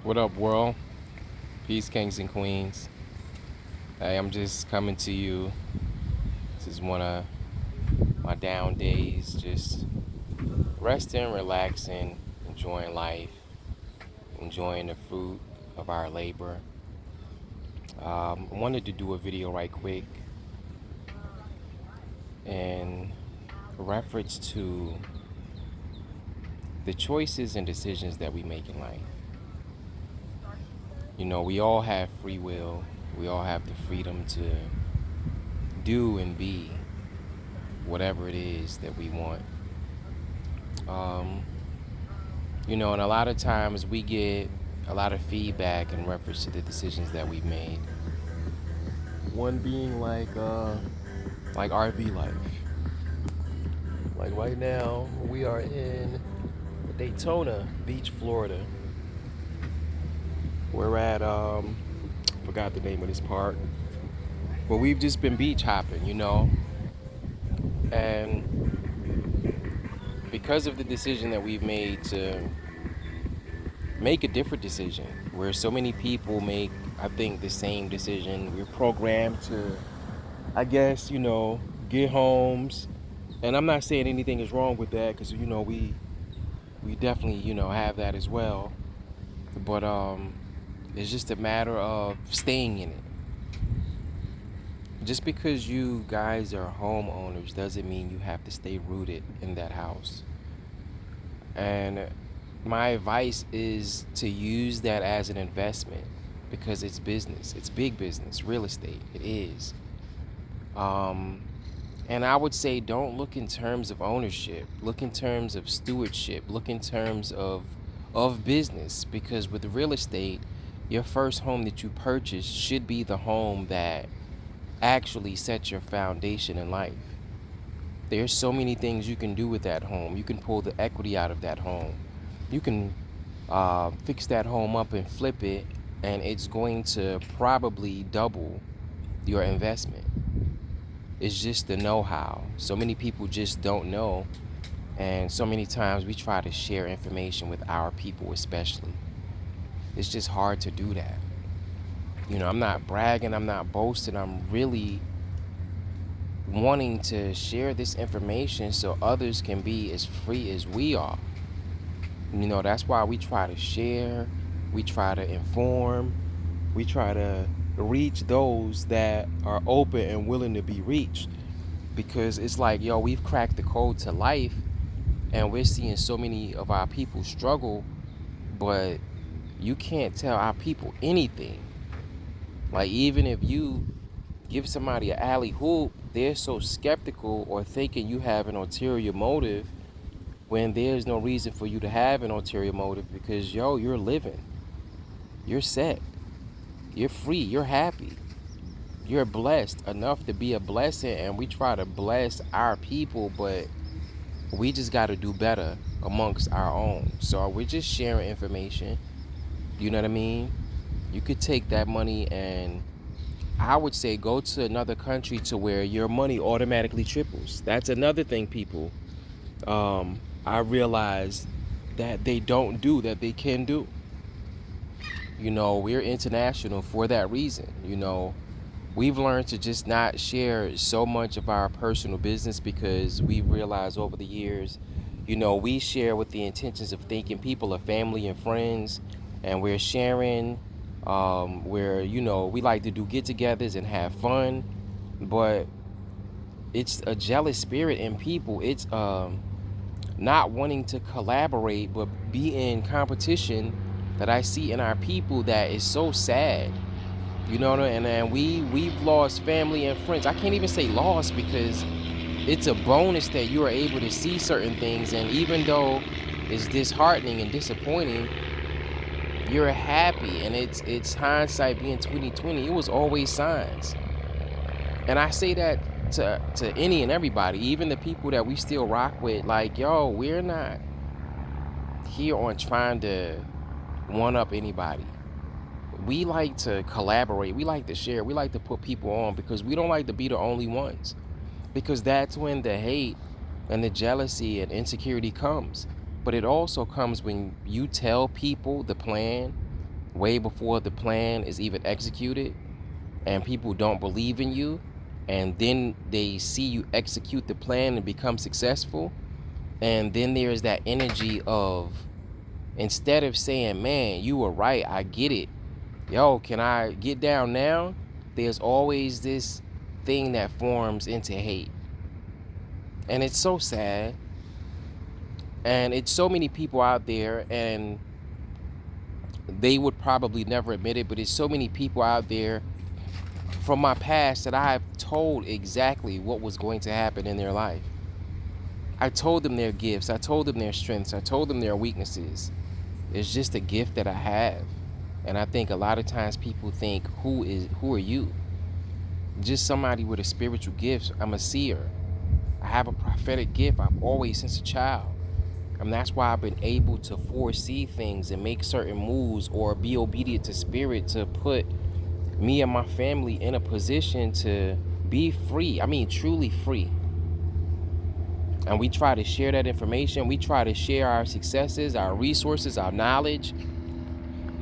What up, world? Peace, kings and queens. Hey, I'm just coming to you. This is one of my down days, just resting, relaxing, enjoying life, enjoying the fruit of our labor. I wanted to do a video right quick in reference to the choices and decisions that we make in life. We all have free will. We all have the freedom to do and be whatever it is that we want. Um, and a lot of times we get a lot of feedback in reference to the decisions that we've made. One being like RV life. Like right now, we are in Daytona Beach, Florida. We're at forgot the name of this park, but we've just been beach hopping, and because of the decision that we've made to make a different decision, where so many people make, I think, the same decision. We're programmed to, I guess, get homes. And I'm not saying anything is wrong with that, because we definitely, have that as well. But it's just a matter of staying in it. Just because you guys are homeowners doesn't mean you have to stay rooted in that house. And my advice is to use that as an investment, because it's business. It's big business, real estate. It is. And I would say don't look in terms of ownership. Look in terms of stewardship. Look in terms of business, because with real estate, your first home that you purchase should be the home that actually sets your foundation in life. There's so many things you can do with that home. You can pull the equity out of that home. You can fix that home up and flip it, and it's going to probably double your investment. It's just the know-how. So many people just don't know, and so many times we try to share information with our people especially. It's just hard to do that. I'm not bragging, I'm not boasting, I'm really wanting to share this information so others can be as free as we are. That's why we try to share, we try to inform, we try to reach those that are open and willing to be reached. Because it's like, we've cracked the code to life, and we're seeing so many of our people struggle, but you can't tell our people anything. Like, even if you give somebody an alley hoop, they're so skeptical or thinking you have an ulterior motive, when there's no reason for you to have an ulterior motive, because you're living, you're set, you're free, you're happy, you're blessed enough to be a blessing. And we try to bless our people, but we just got to do better amongst our own. So we're just sharing information. You know what I mean? You could take that money and, I would say, go to another country to where your money automatically triples. That's another thing people I realize that they don't do, that they can do. We're international for that reason. We've learned to just not share so much of our personal business, because we've realized over the years, we share with the intentions of thinking people are family and friends, and we're sharing, where, we like to do get-togethers and have fun, but it's a jealous spirit in people. It's not wanting to collaborate, but be in competition, that I see in our people, that is so sad. And we've lost family and friends. I can't even say lost, because it's a bonus that you are able to see certain things, and even though it's disheartening and disappointing, you're happy. And it's hindsight being 2020. It was always signs. And I say that to any and everybody, even the people that we still rock with. Like, we're not here on trying to one up anybody. We like to collaborate, we like to share, we like to put people on, because we don't like to be the only ones. Because that's when the hate and the jealousy and insecurity comes. But it also comes when you tell people the plan, way before the plan is even executed, and people don't believe in you, and then they see you execute the plan and become successful, and then there's that energy of, instead of saying, man, you were right, I get it, yo, can I get down now, there's always this thing that forms into hate. And it's so sad, and it's so many people out there, and they would probably never admit it, but it's so many people out there from my past that I have told exactly what was going to happen in their life. I told them their gifts, I told them their strengths, I told them their weaknesses. It's just a gift that I have. And I think a lot of times people think, who are you? Just somebody with a spiritual gift. I'm a seer. I have a prophetic gift. I've always, since a child. And that's why I've been able to foresee things and make certain moves or be obedient to spirit to put me and my family in a position to be free. I mean, truly free. And we try to share that information. We try to share our successes, our resources, our knowledge,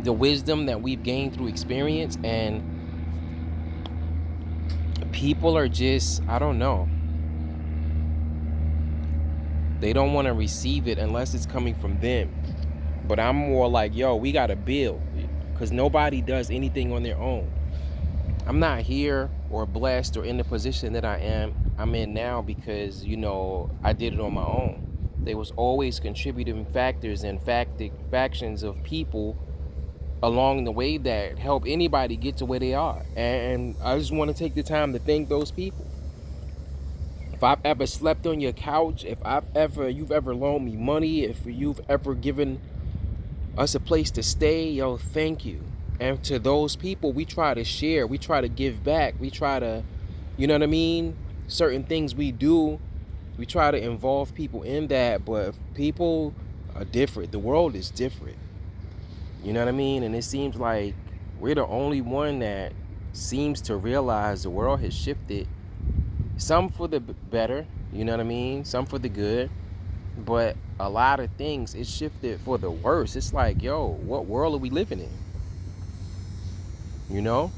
the wisdom that we've gained through experience. And people are just, I don't know, they don't want to receive it unless it's coming from them. But I'm more like, yo, we got to build, because nobody does anything on their own. I'm not here or blessed or in the position that I'm in now because, I did it on my own. There was always contributing factors and factions of people along the way that help anybody get to where they are. And I just want to take the time to thank those people. If I've ever slept on your couch, if you've ever loaned me money, if you've ever given us a place to stay, yo, thank you. And to those people, we try to share, we try to give back, we try to, you know what I mean? Certain things we do, we try to involve people in that, but people are different. The world is different. You know what I mean? And it seems like we're the only one that seems to realize the world has shifted. Some for the better, you know what I mean? Some for the good. But a lot of things, it shifted for the worse. It's like, yo, what world are we living in? You know?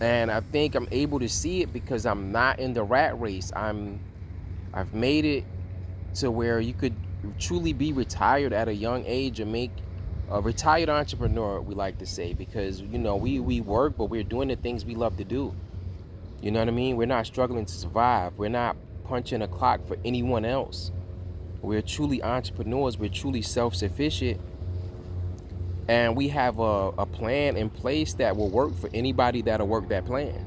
And I think I'm able to see it because I'm not in the rat race. I've made it to where you could truly be retired at a young age and make a retired entrepreneur, we like to say, because, we work, but we're doing the things we love to do. You know what I mean? We're not struggling to survive. We're not punching a clock for anyone else. We're truly entrepreneurs. We're truly self-sufficient. And we have a plan in place that will work for anybody that'll work that plan.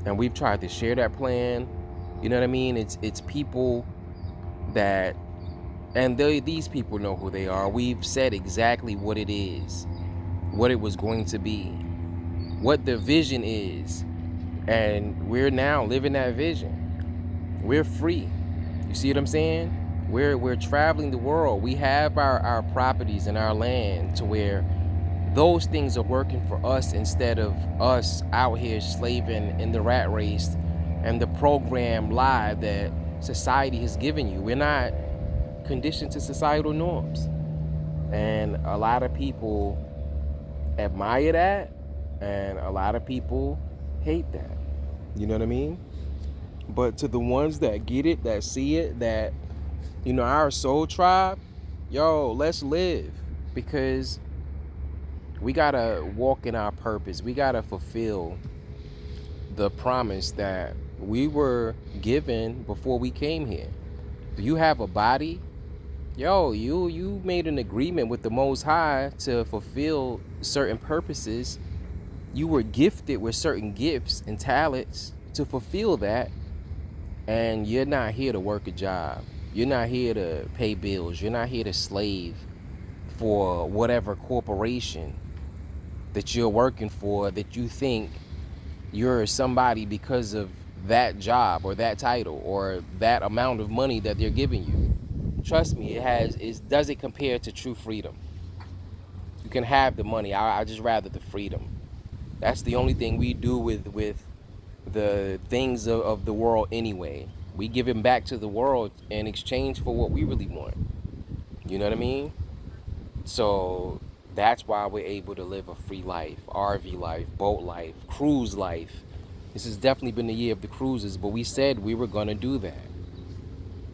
And we've tried to share that plan. You know what I mean? It's people that, and these people know who they are. We've said exactly what it is, what it was going to be, what the vision is. And we're now living that vision. We're free. You see what I'm saying? We're traveling the world. We have our properties and our land to where those things are working for us instead of us out here slaving in the rat race and the program lie that society has given you. We're not conditioned to societal norms. And a lot of people admire that, and a lot of people hate that. You know what I mean? But to the ones that get it, that see it, that, our soul tribe, yo, let's live. Because we gotta walk in our purpose. We gotta fulfill the promise that we were given before we came here. Do you have a body? Yo, you made an agreement with the Most High to fulfill certain purposes. You were gifted with certain gifts and talents to fulfill that. And you're not here to work a job. You're not here to pay bills. You're not here to slave for whatever corporation that you're working for, that you think you're somebody because of that job or that title or that amount of money that they're giving you. Trust me, it doesn't compare to true freedom. You can have the money. I just rather the freedom. That's the only thing we do with the things of the world anyway. We give them back to the world in exchange for what we really want. You know what I mean? So That's why we're able to live a free life, RV life, boat life, cruise life. This has definitely been the year of the cruises, but we said we were going to do that.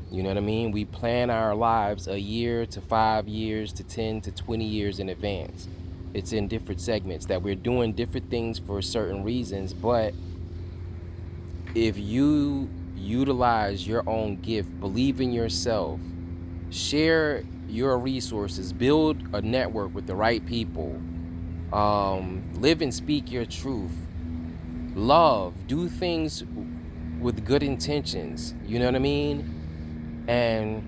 You know what I mean? We plan our lives a year to 5 years to 10 to 20 years in advance. It's in different segments that we're doing different things for certain reasons, but if you utilize your own gift, believe in yourself, share your resources, build a network with the right people, live and speak your truth, love, do things with good intentions, you know what I mean? And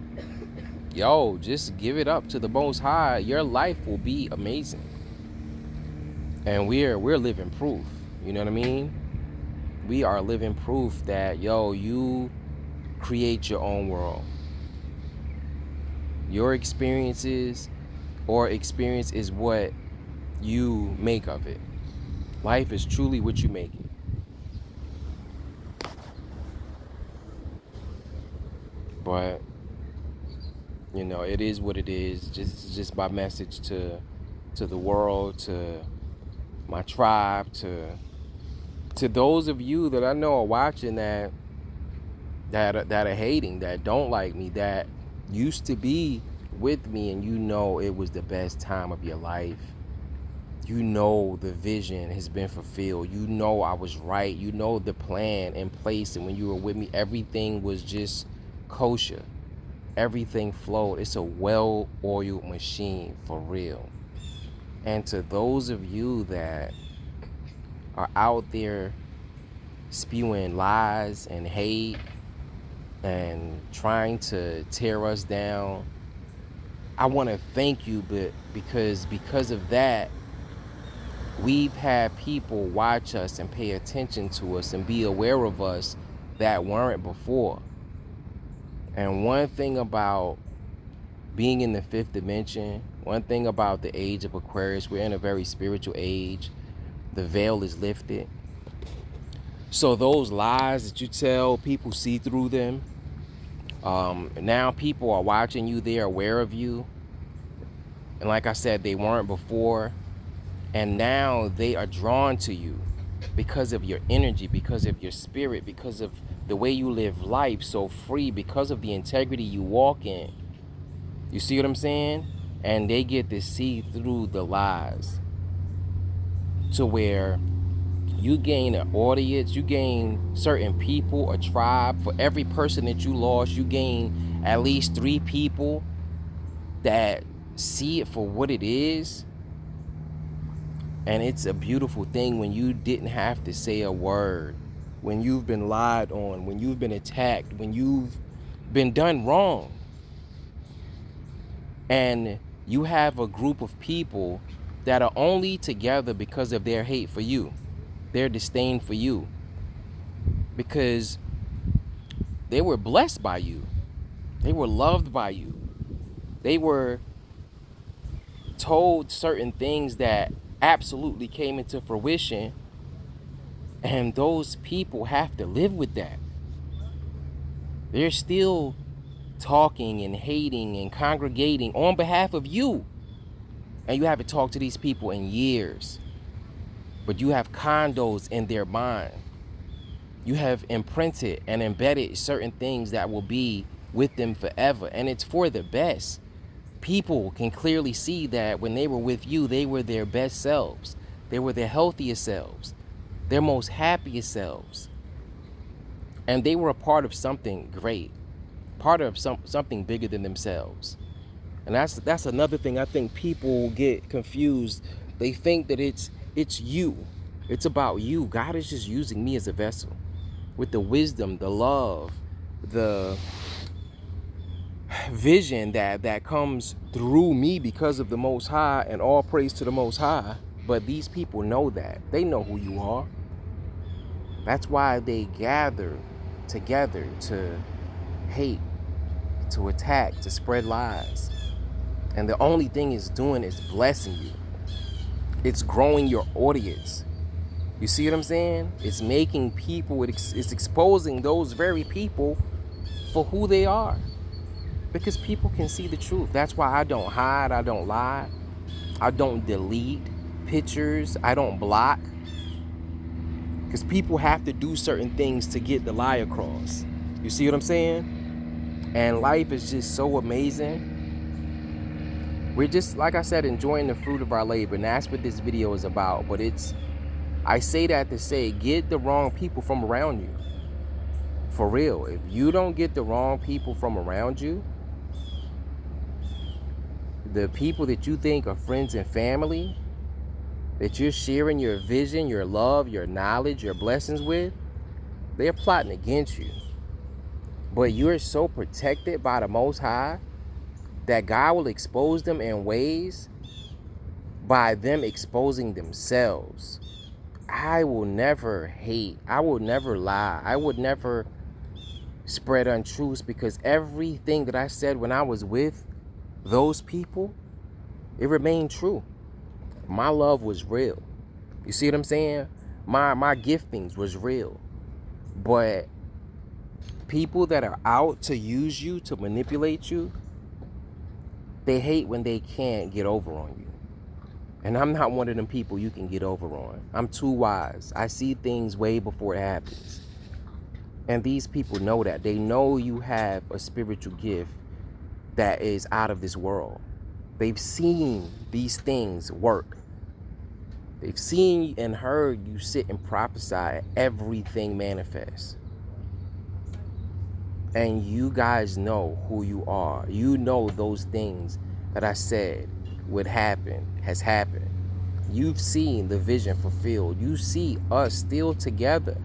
yo, just give it up to the Most High. Your life will be amazing. And we're living proof, you know what I mean? We are living proof that, yo, you create your own world. Your experiences or experience is what you make of it. Life is truly what you make it. But, you know, it is what it is. Just my message to the world, to my tribe, to those of you that I know are watching that are hating, that don't like me, that used to be with me, and you know it was the best time of your life. You know the vision has been fulfilled. You know I was right. You know the plan in place, and when you were with me, everything was just kosher. Everything flowed. It's a well-oiled machine for real. And to those of you that are out there spewing lies and hate and trying to tear us down, I want to thank you, but because of that, we've had people watch us and pay attention to us and be aware of us that weren't before. And one thing about being in the fifth dimension, one thing about the age of Aquarius, we're in a very spiritual age. The veil is lifted. So those lies that you tell, people see through them. Now people are watching you, they're aware of you. And like I said, they weren't before. And now they are drawn to you because of your energy, because of your spirit, because of the way you live life so free, because of the integrity you walk in. You see what I'm saying? And they get to see through the lies to where you gain an audience, you gain certain people, a tribe. For every person that you lost, you gain at least 3 people that see it for what it is. And it's a beautiful thing when you didn't have to say a word, when you've been lied on, when you've been attacked, when you've been done wrong. And you have a group of people that are only together because of their hate for you, their disdain for you, because they were blessed by you. They were loved by you. They were told certain things that absolutely came into fruition, and those people have to live with that. They're still talking and hating and congregating on behalf of you, and you haven't talked to these people in years, but you have condos in their mind. You have imprinted and embedded certain things that will be with them forever, and it's for the best. People can clearly see that when they were with you, they were their best selves. They were their healthiest selves, their most happiest selves. And they were a part of something great, part of something bigger than themselves. And that's another thing I think people get confused. They think that it's you. It's about you. God is just using me as a vessel with the wisdom, the love, the vision that comes through me because of the Most High, and all praise to the Most High. But these people know that. They know who you are. That's why they gather together to hate, to attack, to spread lies. And the only thing it's doing is blessing you. It's growing your audience. You see what I'm saying? It's making people, it's exposing those very people for who they are. Because people can see the truth. That's why I don't hide, I don't lie. I don't delete pictures. I don't block. Because people have to do certain things to get the lie across. You see what I'm saying? And life is just so amazing. We're just, like I said, enjoying the fruit of our labor. And that's what this video is about. But I say that to say, get the wrong people from around you. For real. If you don't get the wrong people from around you, the people that you think are friends and family, that you're sharing your vision, your love, your knowledge, your blessings with, they're plotting against you. But you're so protected by the Most High that God will expose them in ways by them exposing themselves. I will never hate. I will never lie. I would never spread untruths, because everything that I said when I was with those people, it remained true. My love was real. You see what I'm saying? My giftings was real. But people that are out to use you, to manipulate you, they hate when they can't get over on you. And I'm not one of them people you can get over on. I'm too wise. I see things way before it happens. And these people know that. They know you have a spiritual gift that is out of this world. They've seen these things work. They've seen and heard you sit and prophesy everything manifests. And you guys know who you are. You know those things that I said would happen, has happened. You've seen the vision fulfilled. You see us still together,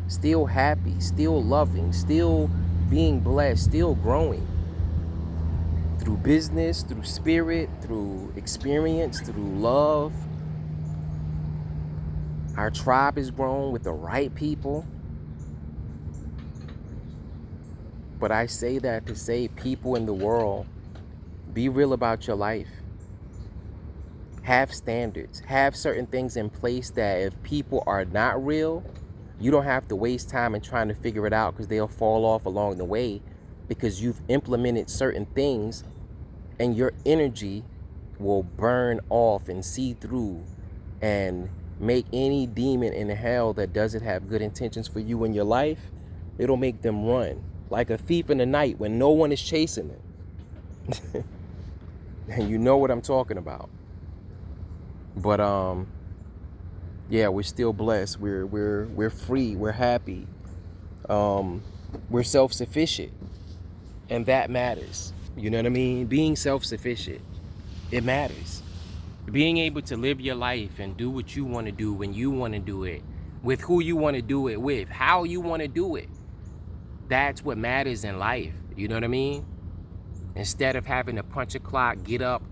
still happy, still loving, still being blessed, still growing. Through business, through spirit, through experience, through love. Our tribe is grown with the right people. But I say that to say, people in the world, be real about your life. Have standards. Have certain things in place that if people are not real, you don't have to waste time in trying to figure it out, because they'll fall off along the way, because you've implemented certain things and your energy will burn off and see through and make any demon in hell that doesn't have good intentions for you in your life, it'll make them run like a thief in the night when no one is chasing them. And you know what I'm talking about. But yeah, we're still blessed. We're free. We're happy. We're self-sufficient, and that matters. You know what I mean? Being self-sufficient, it matters. Being able to live your life and do what you want to do when you want to do it, with who you want to do it with, how you want to do it. That's what matters in life. You know what I mean? Instead of having to punch a clock, get up,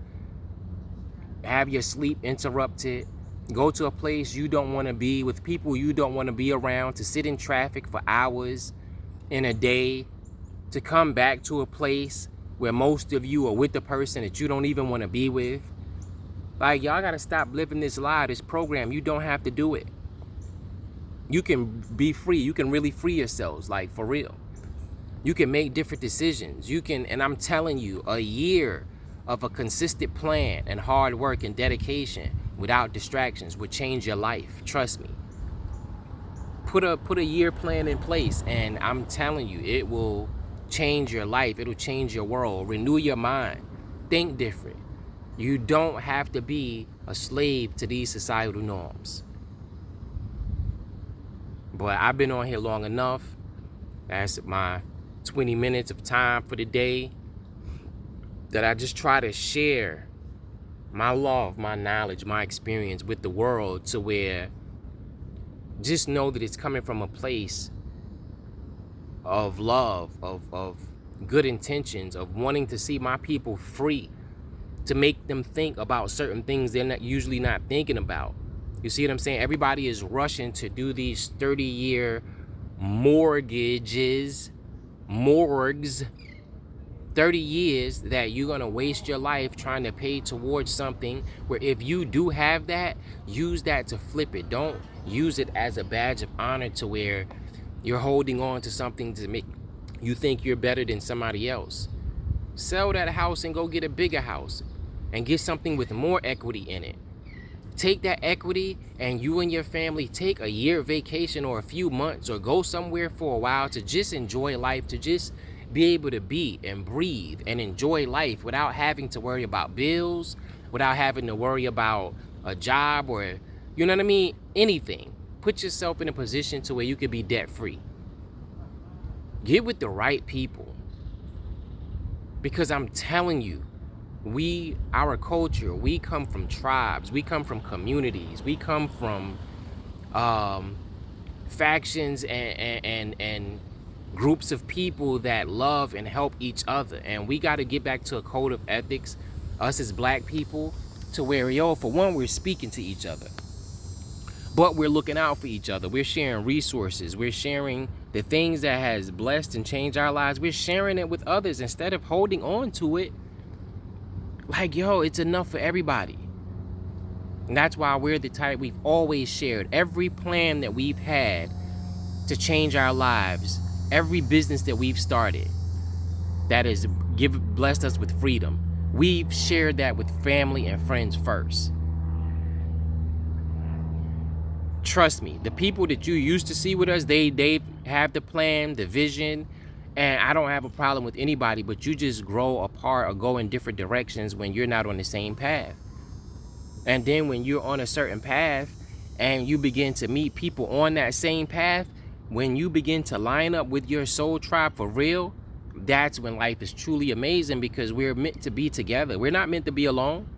have your sleep interrupted, go to a place you don't want to be, with people you don't want to be around, to sit in traffic for hours in a day, to come back to a place where most of you are with the person that you don't even want to be with. Like, y'all got to stop living this lie, this program. You don't have to do it. You can be free. You can really free yourselves, like, for real. You can make different decisions. You can, and I'm telling you, a year of a consistent plan and hard work and dedication without distractions would change your life. Trust me. Put a year plan in place, and I'm telling you, it will change your life. It'll change your world. Renew your mind. Think different. You don't have to be a slave to these societal norms. But I've been on here long enough. That's my 20 minutes of time for the day, that I just try to share my love, my knowledge, my experience with the world, to where just know that it's coming from a place of love, of good intentions, of wanting to see my people free, to make them think about certain things they're not usually not thinking about. You see what I'm saying? Everybody is rushing to do these 30-year mortgages, 30 years that you're going to waste your life trying to pay towards something where, if you do have that, use that to flip it. Don't use it as a badge of honor to where you're holding on to something to make you think you're better than somebody else. Sell that house and go get a bigger house. and get something with more equity in it. Take that equity and you and your family take a year vacation or a few months or go somewhere for a while to just enjoy life, to just be able to be and breathe and enjoy life without having to worry about bills, without having to worry about a job or, you know what I mean, anything. Put yourself in a position to where you could be debt free. Get with the right people. Because I'm telling you, our culture, we come from tribes, we come from communities, we come from factions and groups of people that love and help each other. And we got to get back to a code of ethics, us as black people, to where, yo, for one, we're speaking to each other, but we're looking out for each other. We're sharing resources. We're sharing the things that has blessed and changed our lives. We're sharing it with others instead of holding on to it. Like, yo, it's enough for everybody. And that's why we're the type, we've always shared every plan that we've had to change our lives, every business that we've started that has blessed us with freedom. We've shared that with family and friends first. Trust me, the people that you used to see with us, they have the plan, the vision, and I don't have a problem with anybody, but you just grow apart or go in different directions when you're not on the same path. And then when you're on a certain path and you begin to meet people on that same path, when you begin to line up with your soul tribe for real, that's when life is truly amazing, because we're meant to be together. We're not meant to be alone.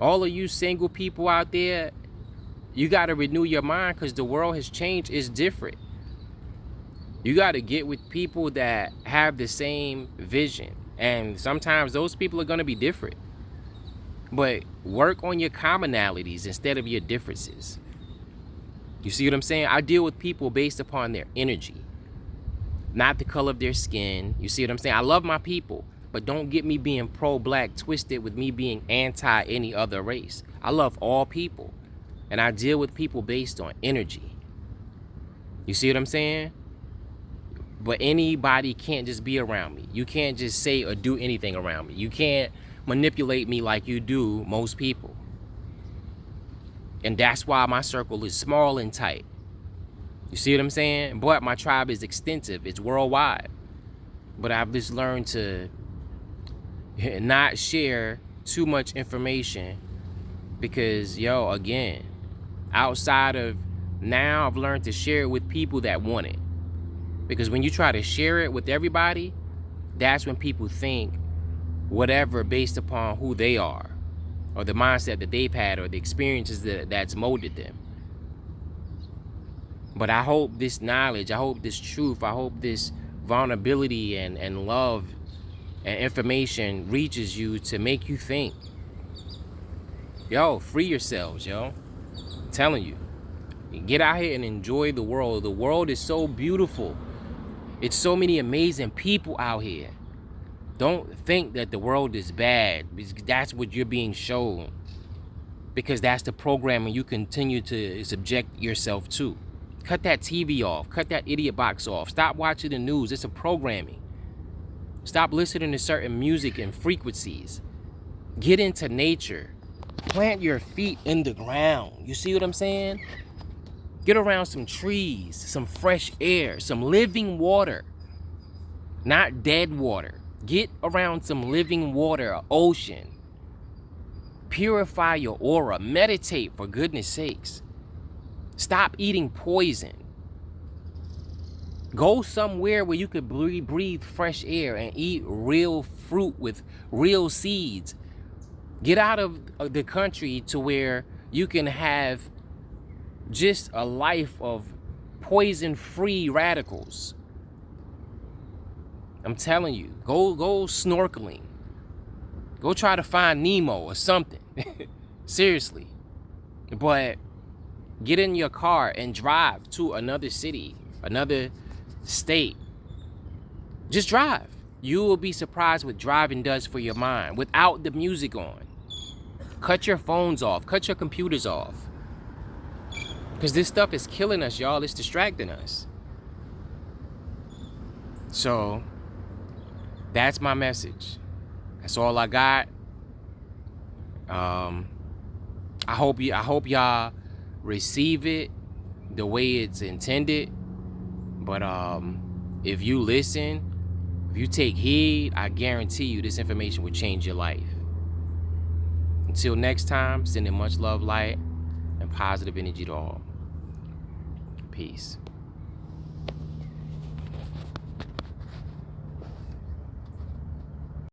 All of you single people out there, you got to renew your mind, because the world has changed. It's different. You got to get with people that have the same vision. And sometimes those people are going to be different. But work on your commonalities instead of your differences. You see what I'm saying? I deal with people based upon their energy, not the color of their skin. You see what I'm saying? I love my people, but don't get me being pro-black twisted with me being anti any other race. I love all people, and I deal with people based on energy. You see what I'm saying? But anybody can't just be around me. You can't just say or do anything around me. You can't manipulate me like you do most people. And that's why my circle is small and tight. You see what I'm saying? But my tribe is extensive. It's worldwide. But I've just learned to not share too much information because, yo, again, outside of now, I've learned to share it with people that want it. Because when you try to share it with everybody, that's when people think whatever based upon who they are or the mindset that they've had or the experiences that's molded them. But I hope this knowledge, I hope this truth, I hope this vulnerability and love and information reaches you to make you think. Yo, free yourselves, yo. I'm telling you. Get out here and enjoy the world. The world is so beautiful. It's so many amazing people out here. Don't think that the world is bad, because that's what you're being shown. Because that's the programming you continue to subject yourself to. Cut that TV off. Cut that idiot box off. Stop watching the news. It's a programming. Stop listening to certain music and frequencies. Get into nature. Plant your feet in the ground. You see what I'm saying? Get around some trees, some fresh air, some living water. Not dead water. Get around some living water, ocean. Purify your aura. Meditate, for goodness sakes. Stop eating poison. Go somewhere where you could breathe fresh air and eat real fruit with real seeds. Get out of the country to where you can have just a life of poison-free radicals. I'm telling you, go snorkeling. Go try to find Nemo or something. Seriously. But get in your car and drive to another city, another state. Just drive. You will be surprised what driving does for your mind without the music on. Cut your phones off. Cut your computers off. Because this stuff is killing us, y'all. It's distracting us. So, that's my message. That's all I got. Um, I hope y'all receive it the way it's intended. But if you listen, if you take heed, I guarantee you this information will change your life. Until next time, sending much love, light, and positive energy to all. Peace.